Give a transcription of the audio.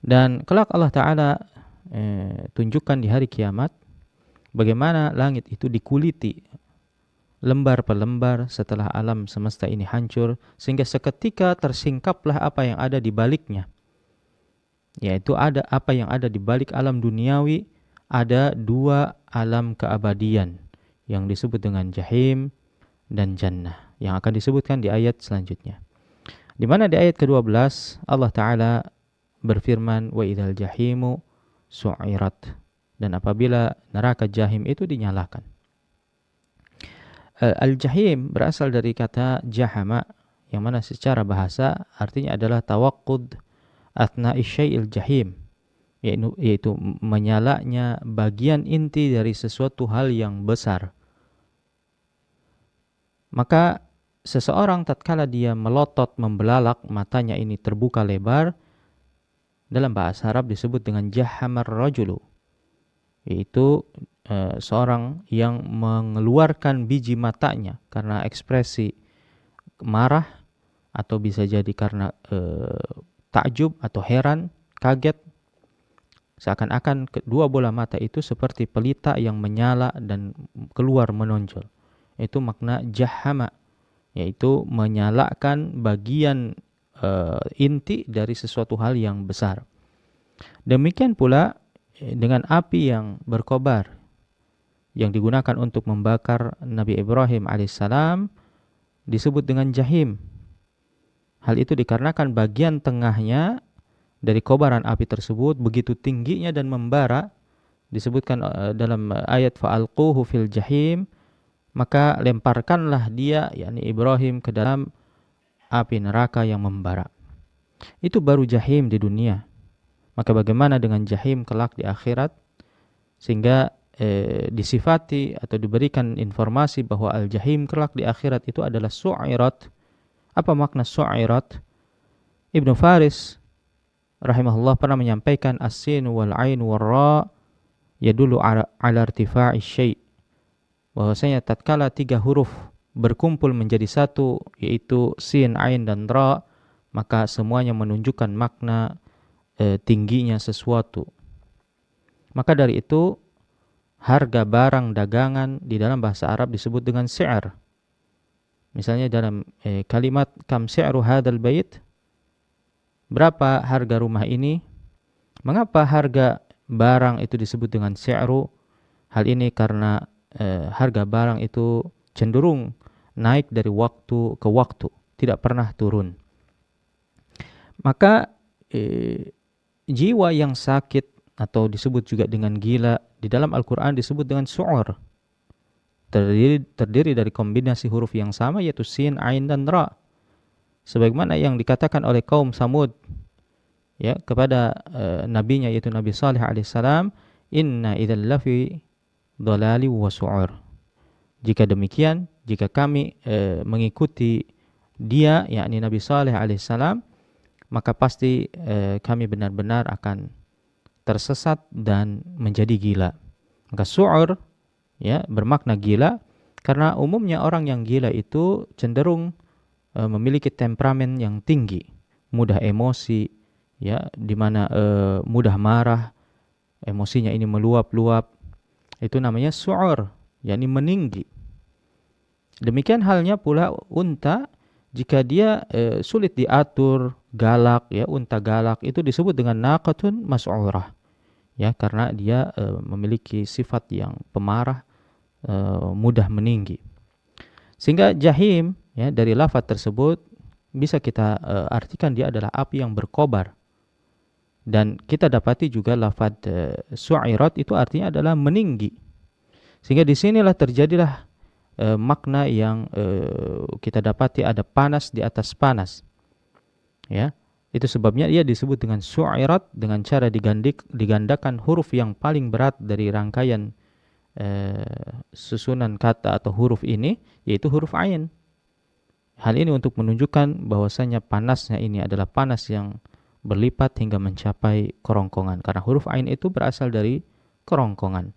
Dan kelak Allah Ta'ala tunjukkan di hari kiamat bagaimana langit itu dikuliti lembar per lembar setelah alam semesta ini hancur, sehingga seketika tersingkaplah apa yang ada di baliknya. Yaitu ada apa yang ada di balik alam duniawi, ada dua alam keabadian yang disebut dengan jahim dan jannah, yang akan disebutkan di ayat selanjutnya. Di mana di ayat ke-12 Allah Ta'ala berfirman, wa idzal jahimu su'irat, dan apabila neraka jahim itu dinyalakan. Al-jahim berasal dari kata jahama, yang mana secara bahasa artinya adalah tawaqqud athna'i syai'il jahim, yaitu menyalanya bagian inti dari sesuatu hal yang besar. Maka seseorang tatkala dia melotot, membelalak, matanya ini terbuka lebar, dalam bahasa Arab disebut dengan jahamar rajulu, yaitu seorang yang mengeluarkan biji matanya karena ekspresi marah, atau bisa jadi karena takjub atau heran, kaget, seakan-akan kedua bola mata itu seperti pelita yang menyala dan keluar menonjol. Itu makna jahama, yaitu menyalakan bagian inti dari sesuatu hal yang besar. Demikian pula dengan api yang berkobar yang digunakan untuk membakar Nabi Ibrahim alaihissalam disebut dengan jahim. Hal itu dikarenakan bagian tengahnya dari kobaran api tersebut begitu tingginya dan membara, disebutkan dalam ayat fa'alquhu fil jahim, maka lemparkanlah dia, yakni Ibrahim, ke dalam api neraka yang membara. Itu baru jahim di dunia. Maka bagaimana dengan jahim kelak di akhirat? Sehingga disifati atau diberikan informasi bahwa al-jahim kelak di akhirat itu adalah su'irat. Apa makna su'irat? Ibnu Faris rahimahullah pernah menyampaikan as-sin wal ain wal ra yadullu ala irtifa'i syai', bahwasanya tatkala tiga huruf berkumpul menjadi satu, yaitu sin, ain dan ra, maka semuanya menunjukkan makna tingginya sesuatu. Maka dari itu harga barang dagangan di dalam bahasa Arab disebut dengan si'r. Misalnya dalam kalimat kam si'ru hadzal bait, berapa harga rumah ini? Mengapa harga barang itu disebut dengan si'ru? Hal ini karena harga barang itu cenderung naik dari waktu ke waktu, tidak pernah turun. Maka jiwa yang sakit atau disebut juga dengan gila di dalam Al-Quran disebut dengan su'ur. Terdiri dari kombinasi huruf yang sama, yaitu sin, ain dan ra. Sebagaimana yang dikatakan oleh kaum Samud ya kepada nabinya, yaitu Nabi Saleh alaihissalam, inna idzal lafi dhalali wa su'ur. Jika demikian, jika kami mengikuti dia, yakni Nabi Saleh alaihissalam, maka pasti kami benar-benar akan tersesat dan menjadi gila. Maka su'ur ya bermakna gila, karena umumnya orang yang gila itu cenderung memiliki temperamen yang tinggi, mudah emosi, ya, di mana mudah marah, emosinya ini meluap-luap. Itu namanya su'ur, yakni meninggi. Demikian halnya pula unta, jika dia sulit diatur, galak, ya, unta galak itu disebut dengan naqatun mas'urah. Ya, karena dia memiliki sifat yang pemarah, mudah meninggi. Sehingga jahim ya dari lafaz tersebut bisa kita artikan dia adalah api yang berkobar. Dan kita dapati juga lafaz su'irat itu artinya adalah meninggi. Sehingga disinilah terjadilah makna yang kita dapati, ada panas di atas panas. Ya. Itu sebabnya ia disebut dengan su'irat, dengan cara digandakan huruf yang paling berat dari rangkaian susunan kata atau huruf ini, yaitu huruf ain. Hal ini untuk menunjukkan bahwasanya panasnya ini adalah panas yang berlipat hingga mencapai kerongkongan, karena huruf ain itu berasal dari kerongkongan.